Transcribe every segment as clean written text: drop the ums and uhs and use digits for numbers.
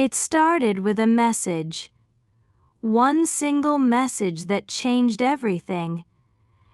It started with a message. One single message that changed everything.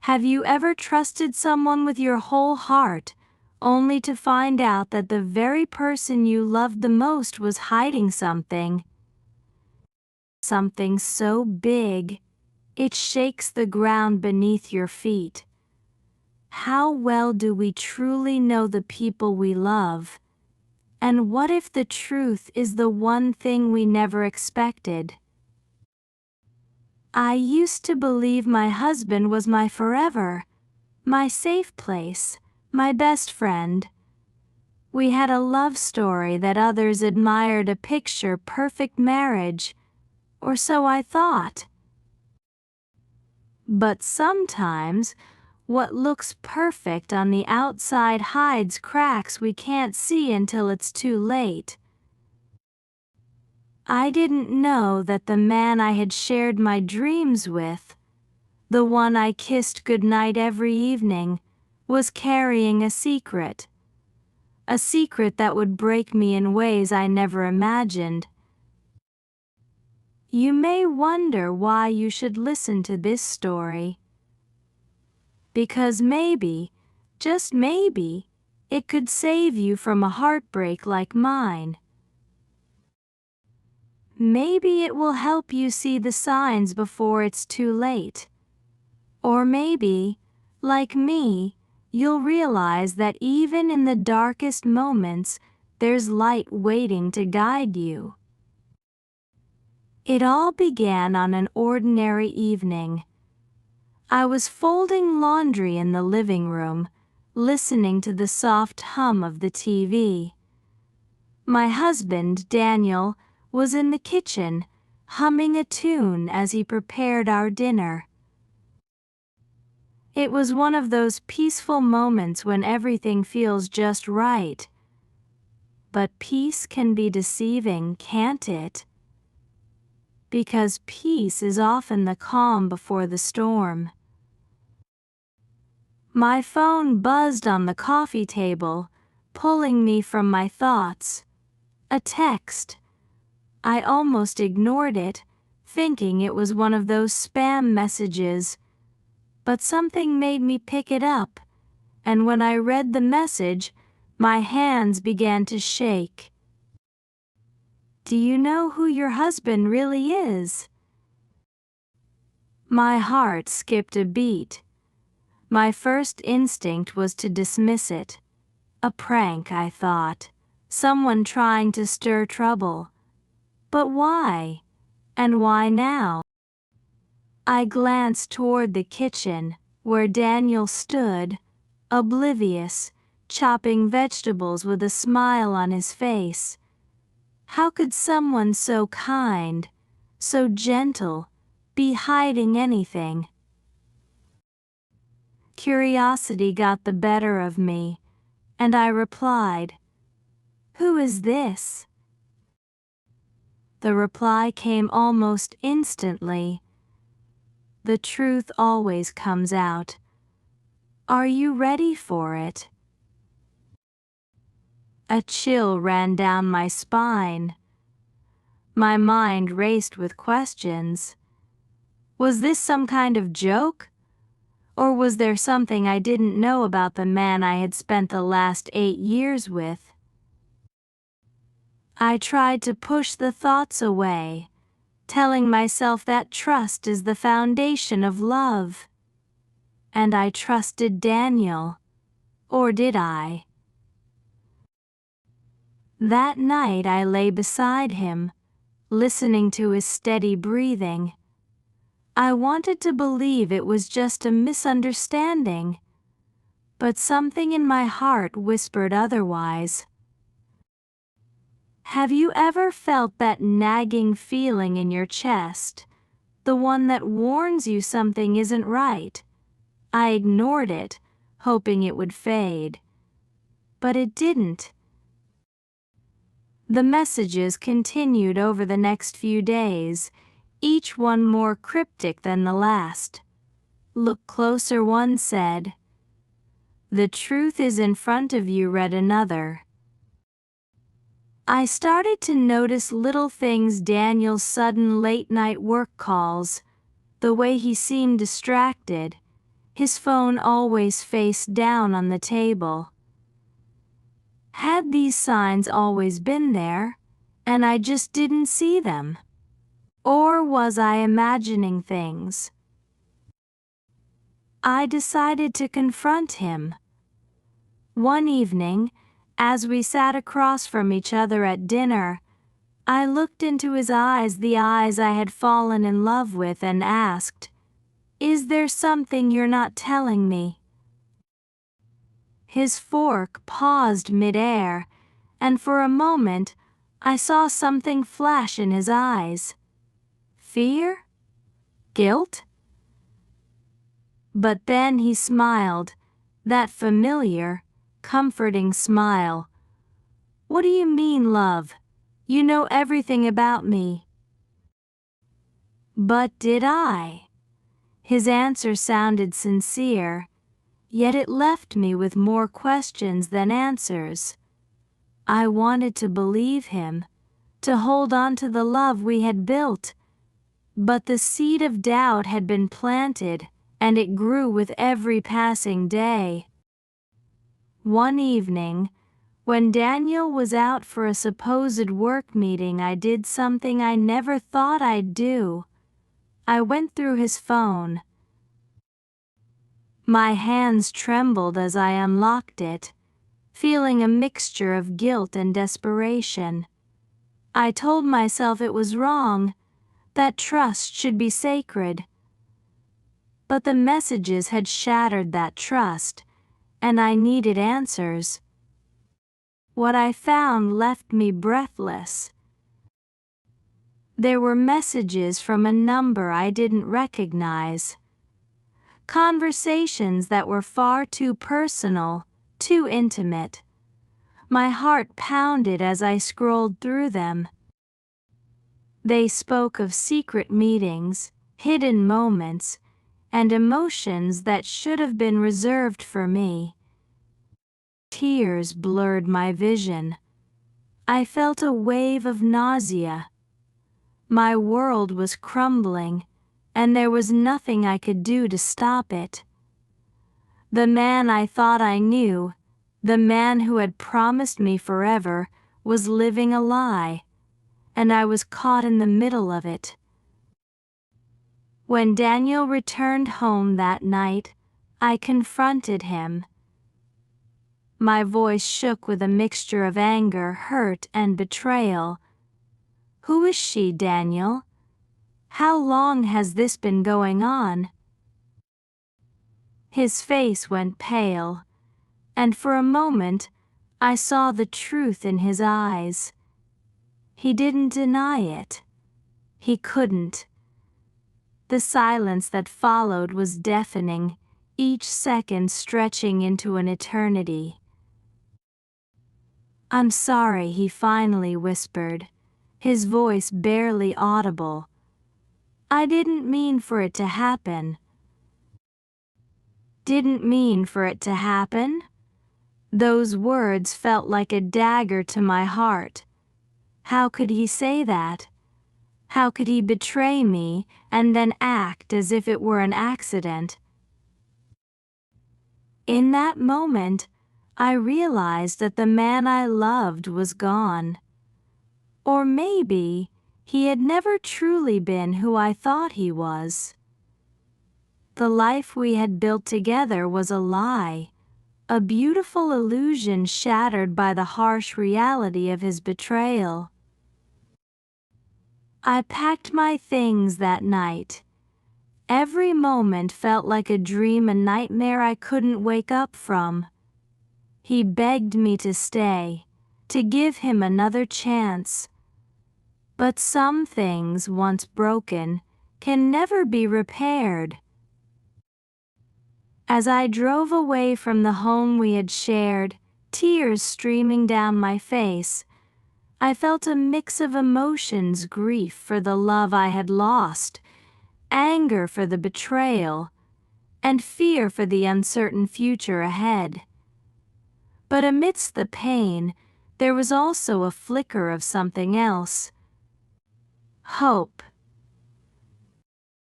Have you ever trusted someone with your whole heart, only to find out that the very person you loved the most was hiding something? Something so big, it shakes the ground beneath your feet. How well do we truly know the people we love? And what if the truth is the one thing we never expected? I used to believe my husband was my forever, my safe place, my best friend. We had a love story that others admired, a picture-perfect marriage, or so I thought. But sometimes, what looks perfect on the outside hides cracks we can't see until it's too late. I didn't know that the man I had shared my dreams with, the one I kissed goodnight every evening, was carrying a secret. A secret that would break me in ways I never imagined. You may wonder why you should listen to this story. Because maybe, just maybe, it could save you from a heartbreak like mine. Maybe it will help you see the signs before it's too late. Or maybe, like me, you'll realize that even in the darkest moments, there's light waiting to guide you. It all began on an ordinary evening. I was folding laundry in the living room, listening to the soft hum of the TV. My husband, Daniel, was in the kitchen, humming a tune as he prepared our dinner. It was one of those peaceful moments when everything feels just right. But peace can be deceiving, can't it? Because peace is often the calm before the storm. My phone buzzed on the coffee table, pulling me from my thoughts. A text. I almost ignored it, thinking it was one of those spam messages. But something made me pick it up, and when I read the message, my hands began to shake. Do you know who your husband really is? My heart skipped a beat. My first instinct was to dismiss it. A prank, I thought. Someone trying to stir trouble. But why? And why now? I glanced toward the kitchen, where Daniel stood, oblivious, chopping vegetables with a smile on his face. How could someone so kind, so gentle, be hiding anything? Curiosity got the better of me, and I replied, "Who is this?" The reply came almost instantly. The truth always comes out. Are you ready for it? A chill ran down my spine. My mind raced with questions. Was this some kind of joke? Or was there something I didn't know about the man I had spent the last 8 years with? I tried to push the thoughts away, telling myself that trust is the foundation of love. And I trusted Daniel. Or did I? That night I lay beside him, listening to his steady breathing. I wanted to believe it was just a misunderstanding, but something in my heart whispered otherwise. Have you ever felt that nagging feeling in your chest, the one that warns you something isn't right? I ignored it, hoping it would fade. But it didn't. The messages continued over the next few days, each one more cryptic than the last. Look closer, one said. The truth is in front of you, read another. I started to notice little things: Daniel's sudden late-night work calls, the way he seemed distracted, his phone always face down on the table. Had these signs always been there, and I just didn't see them? Or was I imagining things? I decided to confront him. One evening, as we sat across from each other at dinner, I looked into his eyes, the eyes I had fallen in love with, and asked, "Is there something you're not telling me?" His fork paused mid-air, and for a moment I saw something flash in his eyes. Fear? Guilt? But then he smiled, that familiar, comforting smile. "What do you mean, love? You know everything about me." But did I? His answer sounded sincere, yet it left me with more questions than answers. I wanted to believe him, to hold on to the love we had built, but the seed of doubt had been planted, and it grew with every passing day. One evening, when Daniel was out for a supposed work meeting, I did something I never thought I'd do. I went through his phone. My hands trembled as I unlocked it, feeling a mixture of guilt and desperation. I told myself it was wrong, that trust should be sacred. But the messages had shattered that trust, and I needed answers. What I found left me breathless. There were messages from a number I didn't recognize. Conversations that were far too personal, too intimate. My heart pounded as I scrolled through them. They spoke of secret meetings, hidden moments, and emotions that should have been reserved for me. Tears blurred my vision. I felt a wave of nausea. My world was crumbling, and there was nothing I could do to stop it. The man I thought I knew, the man who had promised me forever, was living a lie, and I was caught in the middle of it. When Daniel returned home that night, I confronted him. My voice shook with a mixture of anger, hurt, and betrayal. "Who is she, Daniel? How long has this been going on?" His face went pale, and for a moment I saw the truth in his eyes. He didn't deny it. He couldn't. The silence that followed was deafening, each second stretching into an eternity. "I'm sorry," he finally whispered, his voice barely audible. "I didn't mean for it to happen." Didn't mean for it to happen? Those words felt like a dagger to my heart. How could he say that? How could he betray me and then act as if it were an accident? In that moment, I realized that the man I loved was gone. Or maybe he had never truly been who I thought he was. The life we had built together was a lie, a beautiful illusion shattered by the harsh reality of his betrayal. I packed my things that night. Every moment felt like a dream, a nightmare I couldn't wake up from. He begged me to stay, to give him another chance. But some things, once broken, can never be repaired. As I drove away from the home we had shared, tears streaming down my face, I felt a mix of emotions: grief for the love I had lost, anger for the betrayal, and fear for the uncertain future ahead. But amidst the pain, there was also a flicker of something else. Hope.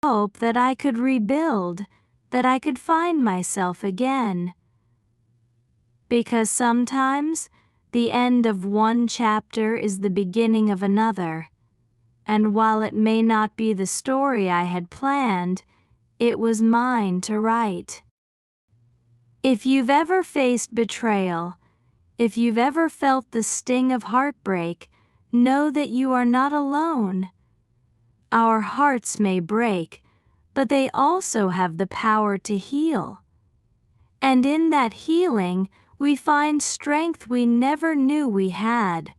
Hope that I could rebuild, that I could find myself again. Because sometimes the end of one chapter is the beginning of another, and while it may not be the story I had planned, it was mine to write. If you've ever faced betrayal, if you've ever felt the sting of heartbreak, know that you are not alone. Our hearts may break, but they also have the power to heal. And in that healing, we find strength we never knew we had.